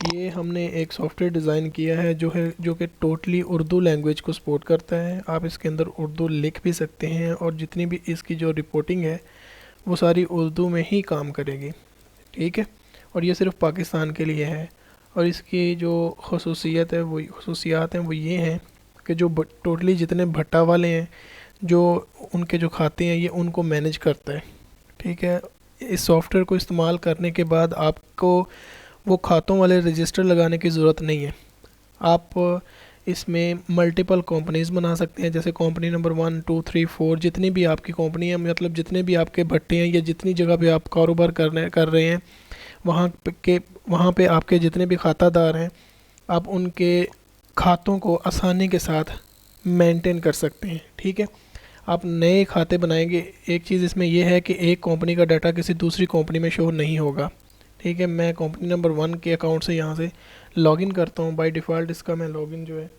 ये हमने एक सॉफ्टवेयर डिज़ाइन किया है जो कि टोटली उर्दू लैंग्वेज को सपोर्ट करता है। आप इसके अंदर उर्दू लिख भी सकते हैं और जितनी भी इसकी जो रिपोर्टिंग है वो सारी उर्दू में ही काम करेगी, ठीक है। और ये सिर्फ पाकिस्तान के लिए है। और इसकी जो खसूसियात हैं वो ये हैं कि जो टोटली जितने भट्टा वाले हैं, जो उनके जो खाते हैं, ये उनको मैनेज करता है, ठीक है। इस सॉफ्टवेयर को इस्तेमाल करने के बाद आपको वो खातों वाले रजिस्टर लगाने की ज़रूरत नहीं है। आप इसमें मल्टीपल कंपनीज़ बना सकते हैं, जैसे कंपनी नंबर 1 2 3 4, जितनी भी आपकी कंपनी है, मतलब जितने भी आपके भट्टे हैं या जितनी जगह पे आप कारोबार कर रहे हैं, वहाँ पे आपके जितने भी खातादार हैं, आप उनके खातों को आसानी के साथ मेंटेन कर सकते हैं, ठीक है। आप नए खाते बनाएंगे, एक चीज़ इसमें यह है कि एक कंपनी का डाटा किसी दूसरी कंपनी में शो नहीं होगा, ठीक है। मैं कंपनी नंबर 1 के अकाउंट से यहाँ से लॉगिन करता हूँ। बाय डिफ़ॉल्ट इसका मैं लॉगिन जो है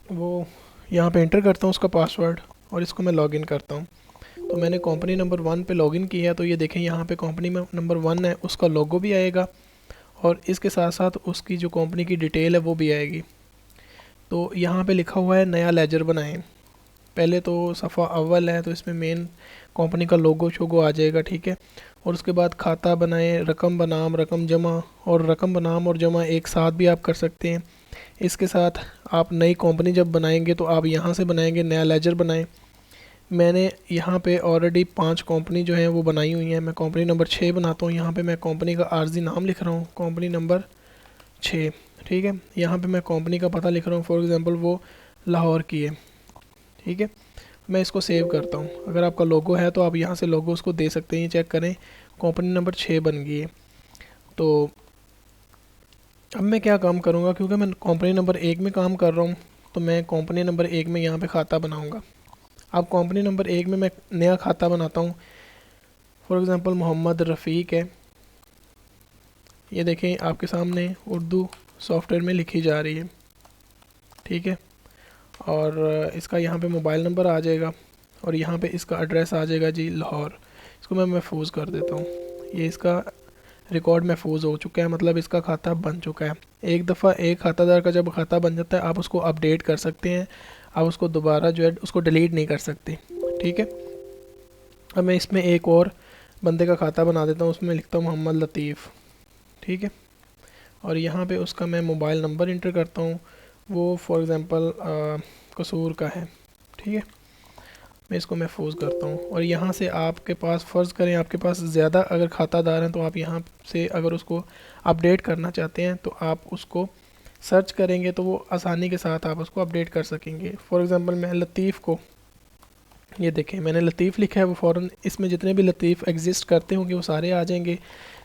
वो यहाँ पे एंटर करता हूँ उसका पासवर्ड, और इसको मैं लॉगिन करता हूँ। तो मैंने कंपनी नंबर 1 पे लॉगिन किया, तो ये देखें यहाँ पे कंपनी में नंबर 1 है, उसका लोगो भी आएगा और इसके साथ साथ उसकी जो कंपनी की डिटेल है वो भी आएगी। तो यहाँ पे लिखा हुआ है नया लेजर बनाएं। पहले तो सफ़ा अव्वल है, तो इसमें मेन कंपनी का लोगो शोगो आ जाएगा, ठीक है। और उसके बाद खाता बनाएं, रकम बनाम रकम जमा, और रकम बनाम और जमा एक साथ भी आप कर सकते हैं। इसके साथ आप नई कंपनी जब बनाएंगे तो आप यहाँ से बनाएंगे, नया लेजर बनाएं। मैंने यहाँ पे ऑलरेडी 5 कंपनी जो है वो बनाई हुई हैं। मैं कंपनी नंबर 6 बनाता हूँ। यहाँ पे मैं कंपनी का आर्जी नाम लिख रहा हूँ, कंपनी नंबर 6, ठीक है। यहाँ पे मैं कंपनी का पता लिख रहा हूँ, फॉर एग्ज़ाम्पल वो लाहौर की है, ठीक है। मैं इसको सेव करता हूँ। अगर आपका लोगो है तो आप यहाँ से लोगो उसको दे सकते हैं, चेक करें कंपनी नंबर 6 बन गई है। तो अब मैं क्या काम करूँगा, क्योंकि मैं कंपनी नंबर 1 में काम कर रहा हूँ, तो मैं कंपनी नंबर 1 में यहाँ पे खाता बनाऊँगा। अब कंपनी नंबर 1 में मैं नया खाता बनाता हूँ, फॉर एग्ज़ाम्पल मोहम्मद रफ़ीक है। ये देखें आपके सामने उर्दू सॉफ्टवेयर में लिखी जा रही है, ठीक है। और इसका यहाँ पे मोबाइल नंबर आ जाएगा और यहाँ पे इसका एड्रेस आ जाएगा जी लाहौर। इसको मैं महफूज कर देता हूँ। ये इसका रिकॉर्ड महफूज हो चुका है, मतलब इसका खाता बन चुका है। एक दफ़ा एक खातादार का जब खाता बन जाता है, आप उसको अपडेट कर सकते हैं, आप उसको दोबारा जो है उसको डिलीट नहीं कर सकते, ठीक है। अब मैं इसमें एक और बंदे का खाता बना देता हूँ, उसमें लिखता हूँ मोहम्मद लतीफ़, ठीक है। और यहाँ पे उसका मैं मोबाइल नंबर इंटर करता हूँ, वो फॉर एग्ज़ाम्पल कसूर का है, ठीक है। मैं इसको महफूज करता हूँ। और यहाँ से आपके पास फ़र्ज़ करें आपके पास ज़्यादा अगर खातादार हैं, तो आप यहाँ से अगर उसको अपडेट करना चाहते हैं तो आप उसको सर्च करेंगे तो वो आसानी के साथ आप उसको अपडेट कर सकेंगे। फॉर एग्ज़ाम्पल मैं लतीफ़ को, ये देखें मैंने लतीफ़ लिखा है, वो फ़ौरन इसमें जितने भी लतीफ़ एग्जिस्ट करते होंगे वो सारे आ जाएंगे।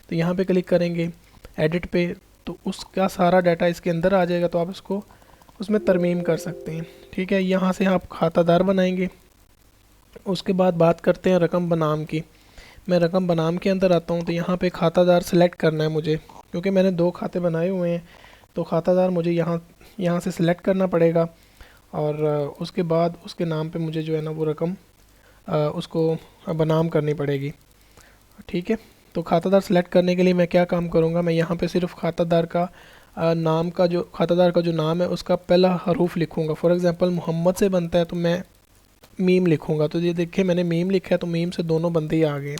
तो यहाँ पे क्लिक करेंगे एडिट पे, तो उसका सारा डाटा इसके अंदर आ जाएगा, तो आप इसको उसमें तरमीम कर सकते हैं, ठीक है। यहाँ से आप खातादार बनाएंगे। उसके बाद बात करते हैं रकम बनाम की। मैं रकम बनाम के अंदर आता हूँ, तो यहाँ पे खातादार सेलेक्ट करना है मुझे, क्योंकि मैंने 2 खाते बनाए हुए हैं, तो खातादार मुझे यहाँ से सिलेक्ट करना पड़ेगा। और उसके बाद उसके नाम पे मुझे जो है ना वो रकम उसको बनाम करनी पड़ेगी, ठीक है। तो खातादार सेलेक्ट करने के लिए मैं क्या काम करूँगा, मैं यहाँ पे सिर्फ खातादार का नाम का जो खातादार का जो नाम है उसका पहला हरूफ लिखूँगा। फॉर एग्ज़ाम्पल मोहम्मद से बनता है तो मैं मीम लिखूँगा। तो ये देखिए मैंने मीम लिखा है, तो मीम से दोनों बंदे ही आ गए।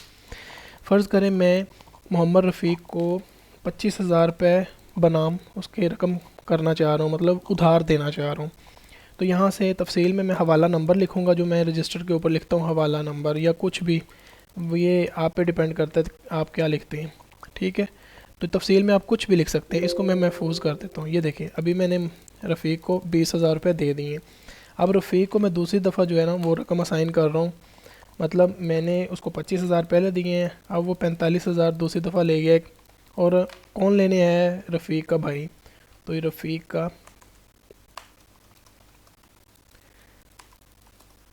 फ़र्ज़ करें मैं मोहम्मद रफ़ीक को 25,000 रुपये बनाम उसके रकम करना चाह रहा हूँ, मतलब उधार देना चाह रहा हूँ। तो यहाँ से तफसील में मैं हवाला नंबर लिखूँगा, जो मैं रजिस्टर के ऊपर लिखता हूँ हवाला नंबर या कुछ भी, ये आप पे डिपेंड करता है आप क्या लिखते हैं, ठीक है। तो तफसील में आप कुछ भी लिख सकते हैं। इसको मैं महफूज कर देता हूँ। ये देखें अभी मैंने रफ़ीक को 20,000 रुपये दे दिए। अब रफ़ीक को मैं दूसरी दफ़ा जो है ना वो रकम असाइन कर रहा हूँ, मतलब मैंने उसको 25,000 पहले दिए हैं, अब वो 45,000 दूसरी दफ़ा ले गया। और कौन लेने आया है, रफ़ीक का भाई। तो ये रफ़ीक का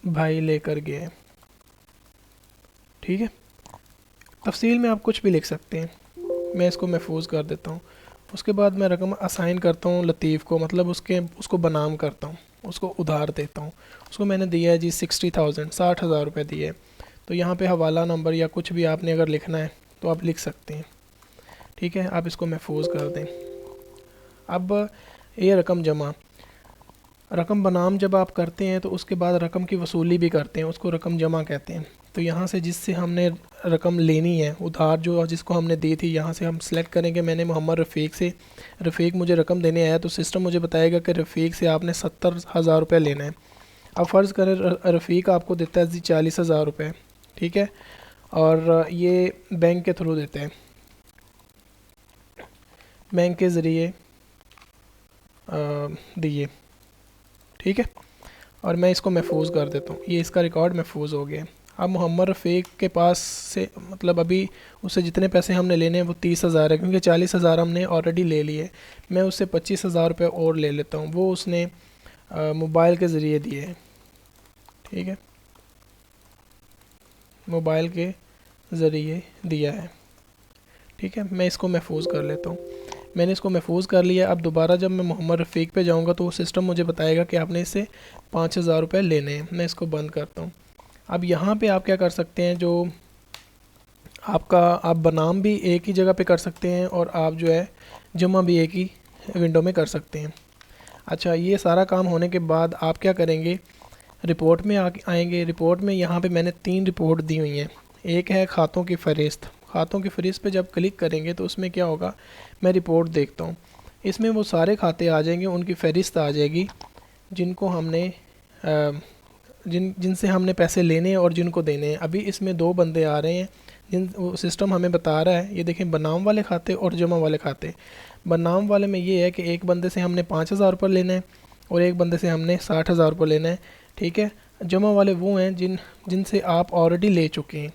भाई लेकर गया है, ठीक है। तफसील में आप कुछ भी लिख सकते हैं। मैं इसको महफूज कर देता हूँ। उसके बाद मैं रकम असाइन करता हूँ लतीफ़ को, मतलब उसको बनाम करता हूँ, उसको उधार देता हूँ। उसको मैंने दिया है जी 60,000, 60,000 रुपये दिए। तो यहाँ पे हवाला नंबर या कुछ भी आपने अगर लिखना है तो आप लिख सकते हैं, ठीक है, आप इसको महफूज कर दें। अब ये रकम जमा, रकम बनाम जब आप करते हैं तो उसके बाद रकम की वसूली भी करते हैं, उसको रकम जमा कहते हैं। तो यहाँ से जिससे हमने रकम लेनी है उधार जो जिसको हमने दी थी, यहाँ से हम सेलेक्ट करेंगे मैंने मोहम्मद रफ़ीक से, रफ़ीक मुझे रकम देने आया तो सिस्टम मुझे बताएगा कि रफ़ीक से आपने 70,000 रुपये लेना है। अब फ़र्ज़ करें रफ़ीक आपको देता है जी 40,000 रुपये, ठीक है, और ये बैंक के थ्रू देते हैं, बैंक के ज़रिए दिए, ठीक है, और मैं इसको महफूज कर देता हूँ। ये इसका रिकॉर्ड महफूज हो गया। अब मोहम्मद रफ़ीक के पास से मतलब अभी उससे जितने पैसे हमने लेने हैं वो 30,000 है, क्योंकि 40,000 हमने ऑलरेडी ले लिए। मैं उससे 25,000 रुपये और ले लेता हूँ, वो उसने मोबाइल के ज़रिए दिए हैं, ठीक है, मोबाइल के ज़रिए दिया है, ठीक है। मैं इसको महफूज कर लेता हूँ। मैंने इसको महफूज कर लिया। अब दोबारा जब मैं मोहम्मद रफ़ीक पे जाऊँगा तो वो सिस्टम मुझे बताएगा कि आपने इससे 5,000 रुपये लेने हैं। मैं इसको बंद करता हूँ। अब यहाँ पे आप क्या कर सकते हैं, जो आप बनाम भी एक ही जगह पे कर सकते हैं और आप जो है जमा भी एक ही विंडो में कर सकते हैं। अच्छा, ये सारा काम होने के बाद आप क्या करेंगे, रिपोर्ट में आएंगे। रिपोर्ट में यहाँ पे मैंने 3 रिपोर्ट दी हुई हैं। एक है खातों की फ़हरिस्त। खातों की फ़हरिस्त पे जब क्लिक करेंगे तो उसमें क्या होगा, मैं रिपोर्ट देखता हूँ, इसमें वो सारे खाते आ जाएंगे, उनकी फ़हरिस्त आ जाएगी जिनको हमने जिनसे हमने पैसे लेने हैं और जिनको देने हैं। अभी इसमें 2 बंदे आ रहे हैं जिन सिस्टम हमें बता रहा है, ये देखें, बनाम वाले खाते और जमा वाले खाते। बनाम वाले में ये है कि एक बंदे से हमने 5,000 रुपये लेना है और एक बंदे से हमने 60,000 रुपये लेना है, ठीक है। जमा वाले वो हैं जिनसे आप ऑलरेडी ले चुके हैं।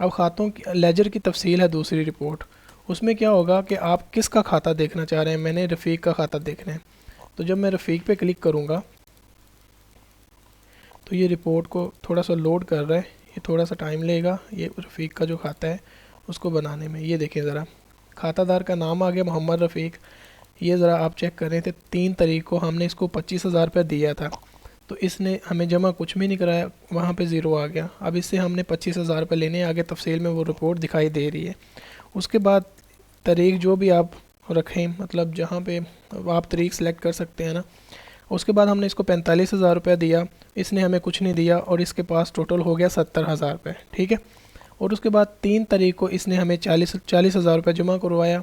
अब खातों की लेजर की तफसील है दूसरी रिपोर्ट, उसमें क्या होगा कि आप किसका खाता देखना चाह रहे हैं। मैंने रफ़ीक का खाता देखना है, तो जब मैं रफ़ीक पे क्लिक करूँगा तो ये रिपोर्ट को थोड़ा सा लोड कर रहा है, ये थोड़ा सा टाइम लेगा ये रफ़ीक का जो खाता है उसको बनाने में। ये देखें ज़रा, खातादार का नाम आ गया मोहम्मद रफ़ीक। ये ज़रा आप चेक करें तो 3 तारीख को हमने इसको 25,000 रुपये दिया था, तो इसने हमें जमा कुछ भी नहीं कराया, वहाँ पे ज़ीरो आ गया। अब इससे हमने 25,000 रुपये लेने, आगे तफसील में वो रिपोर्ट दिखाई दे रही है। उसके बाद तारीख जो भी आप रखें, मतलब जहाँ पे आप तारीख सेलेक्ट कर सकते हैं ना। उसके बाद हमने इसको 45,000 रुपये दिया, इसने हमें कुछ नहीं दिया और इसके पास टोटल हो गया 70,000 रुपये, ठीक है। और उसके बाद 3 तारीख को इसने हमें 40,000 रुपये जमा करवाया,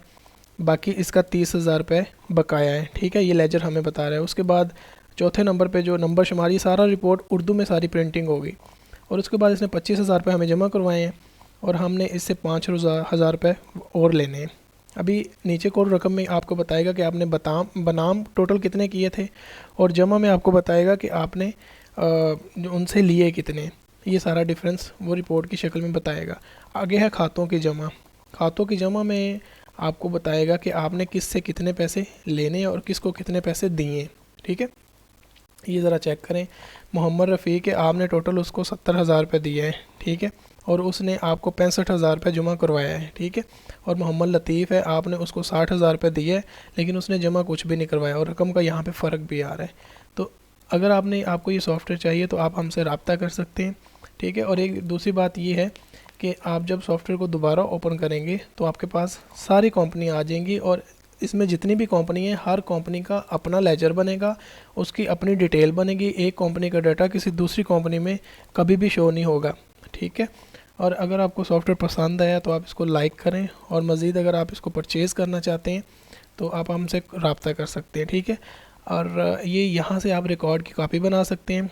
बाकी इसका 30,000 रुपये बकाया है, ठीक है। ये लेजर हमें बता रहा है। उसके बाद चौथे नंबर पे जो नंबर शुमारी, सारा रिपोर्ट उर्दू में सारी प्रिंटिंग होगी। और उसके बाद इसने 25,000 रुपये हमें जमा करवाए हैं और हमने इससे 5,000 रुपये और लेने हैं। अभी नीचे कोड रकम में आपको बताएगा कि आपने बनाम टोटल कितने किए थे और जमा में आपको बताएगा कि आपने उनसे लिए कितने। ये सारा डिफरेंस वो रिपोर्ट की शक्ल में बताएगा। आगे है खातों की जमा। खातों की जमा में आपको बताएगा कि आपने किस से कितने पैसे लेने और किसको कितने पैसे दिए, ठीक है। ये ज़रा चेक करें, मोहम्मद रफ़ीक है, आपने टोटल उसको 70,000 रुपये दिए हैं, ठीक है, और उसने आपको 65,000 रुपये जमा करवाया है, ठीक है। और मोहम्मद लतीफ़ है, आपने उसको 60,000 रुपये दिए हैं लेकिन उसने जमा कुछ भी नहीं करवाया और रकम का यहाँ पे फ़र्क भी आ रहा है। तो अगर आपको ये सॉफ्टवेयर चाहिए तो आप हमसे रब्ता कर सकते हैं, ठीक है। और एक दूसरी बात ये है कि आप जब सॉफ्टवेयर को दोबारा ओपन करेंगे तो आपके पास सारी कंपनी आ जाएंगी और इसमें जितनी भी कंपनी है हर कंपनी का अपना लेजर बनेगा, उसकी अपनी डिटेल बनेगी। एक कंपनी का डाटा किसी दूसरी कंपनी में कभी भी शो नहीं होगा, ठीक है। और अगर आपको सॉफ्टवेयर पसंद आया तो आप इसको लाइक करें और मज़ीद अगर आप इसको परचेज़ करना चाहते हैं तो आप हमसे रब्ता कर सकते हैं, ठीक है। और ये यहाँ से आप रिकॉर्ड की कॉपी बना सकते हैं,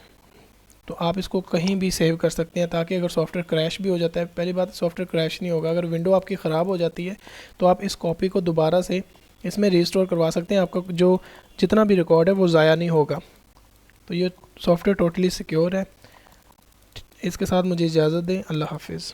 तो आप इसको कहीं भी सेव कर सकते हैं ताकि अगर सॉफ्टवेयर क्रैश भी हो जाता है, पहली बात सॉफ्टवेयर क्रैश नहीं होगा, अगर विंडो आपकी ख़राब हो जाती है तो आप इस कॉपी को दोबारा से इसमें रीस्टोर करवा सकते हैं, आपका जो जितना भी रिकॉर्ड है वो ज़ाया नहीं होगा। तो ये सॉफ्टवेयर टोटली सिक्योर है। इसके साथ मुझे इजाज़त दें। अल्लाह हाफिज़।